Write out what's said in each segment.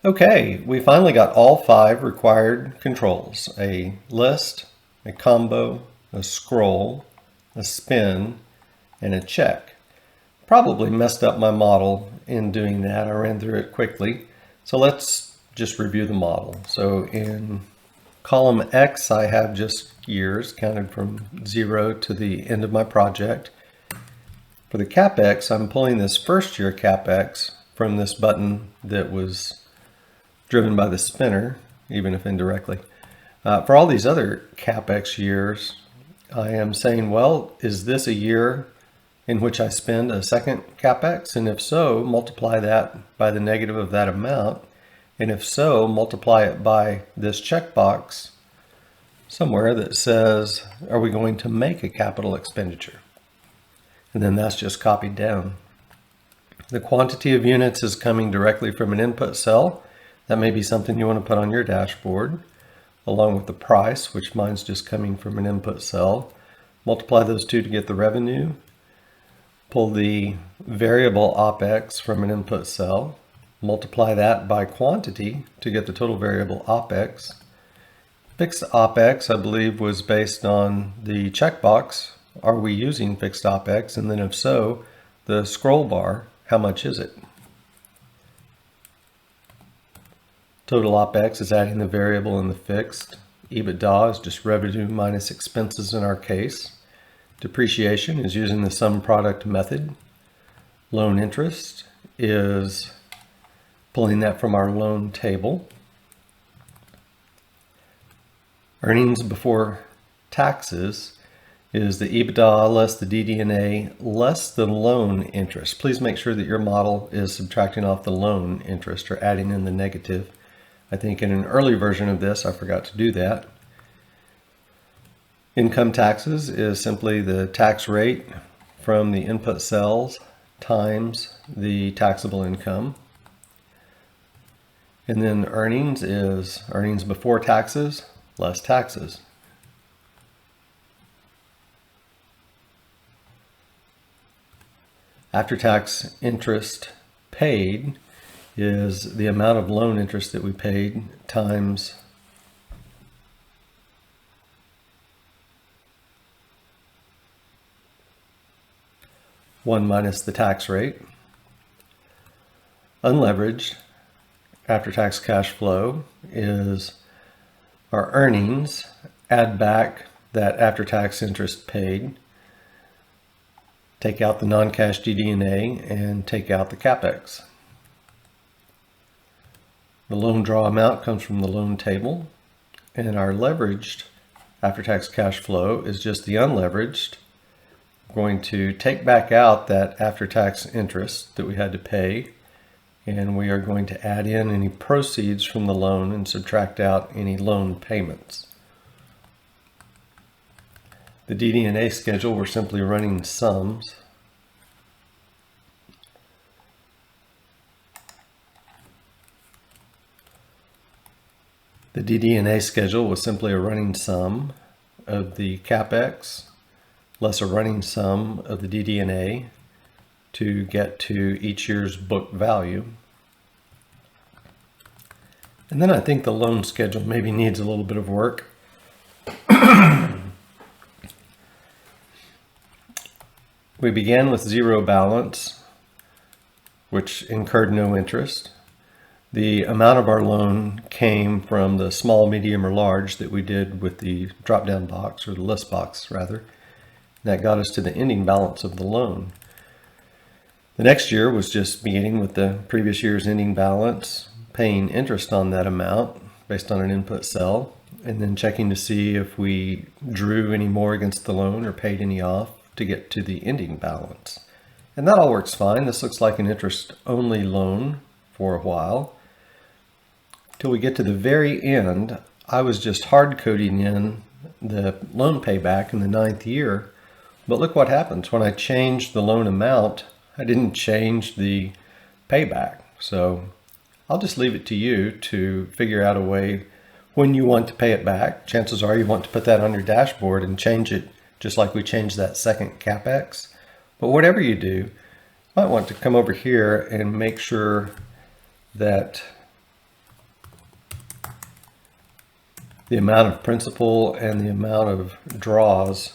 Okay, we finally got all 5 required controls: a list, a combo, a scroll, a spin, and a check. Probably messed up my model in doing that. I ran through it quickly. So let's just review the model. So in column X, I have just years counted from 0 to the end of my project. For the CapEx, I'm pulling this first year CapEx from this button that was driven by the spinner, even if indirectly. For all these other CapEx years, I am saying, well, is this a year in which I spend a second CapEx? And if so, multiply that by the negative of that amount. And if so, multiply it by this checkbox somewhere that says, are we going to make a capital expenditure? And then that's just copied down. The quantity of units is coming directly from an input cell. That may be something you want to put on your dashboard, along with the price, which mine's just coming from an input cell. Multiply those two to get the revenue. Pull the variable OPEX from an input cell. Multiply that by quantity to get the total variable OPEX. Fixed OPEX, I believe, was based on the checkbox. Are we using fixed OPEX? And then if so, the scroll bar, how much is it? Total OPEX is adding the variable and the fixed. EBITDA is just revenue minus expenses in our case. Depreciation is using the sum product method. Loan interest is pulling that from our loan table. Earnings before taxes is the EBITDA less the DD&A less the loan interest. Please make sure that your model is subtracting off the loan interest or adding in the negative. I think in an early version of this, I forgot to do that. Income taxes is simply the tax rate from the input cells times the taxable income. And then earnings is earnings before taxes less taxes. After-tax interest paid is the amount of loan interest that we paid times one minus the tax rate. Unleveraged after-tax cash flow is our earnings, add back that after-tax interest paid, take out the non-cash DD&A, and take out the CapEx. The loan draw amount comes from the loan table, and our leveraged after-tax cash flow is just the unleveraged. We're going to take back out that after-tax interest that we had to pay, and we are going to add in any proceeds from the loan and subtract out any loan payments. The DD&A schedule, we're simply running sums. The DD&A schedule was simply a running sum of the CapEx less a running sum of the DD&A to get to each year's book value. And then I think the loan schedule maybe needs a little bit of work. We began with zero balance, which incurred no interest. The amount of our loan came from the small, medium, or large that we did with the drop-down box, or the list box rather. That got us to the ending balance of the loan. The next year was just beginning with the previous year's ending balance, paying interest on that amount based on an input cell, and then checking to see if we drew any more against the loan or paid any off to get to the ending balance. And that all works fine. This looks like an interest-only loan for a while. Till we get to the very end, I was just hard coding in the loan payback in the 9th year. But look what happens. When I changed the loan amount, I didn't change the payback. So I'll just leave it to you to figure out a way when you want to pay it back. Chances are you want to put that on your dashboard and change it just like we changed that second CapEx. But whatever you do, you might want to come over here and make sure that the amount of principal and the amount of draws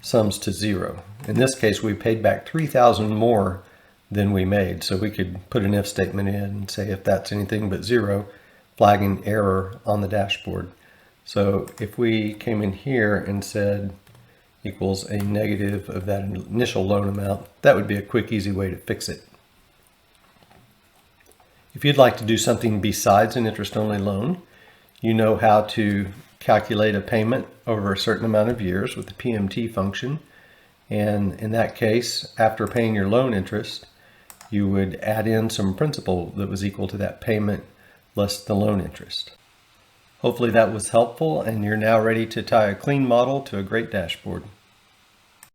sums to 0. In this case, we paid back $3,000 more than we made. So we could put an if statement in and say if that's anything but 0, flagging error on the dashboard. So if we came in here and said equals a negative of that initial loan amount, that would be a quick, easy way to fix it. If you'd like to do something besides an interest-only loan, you know how to calculate a payment over a certain amount of years with the PMT function. And in that case, after paying your loan interest, you would add in some principal that was equal to that payment less the loan interest. Hopefully that was helpful, and you're now ready to tie a clean model to a great dashboard.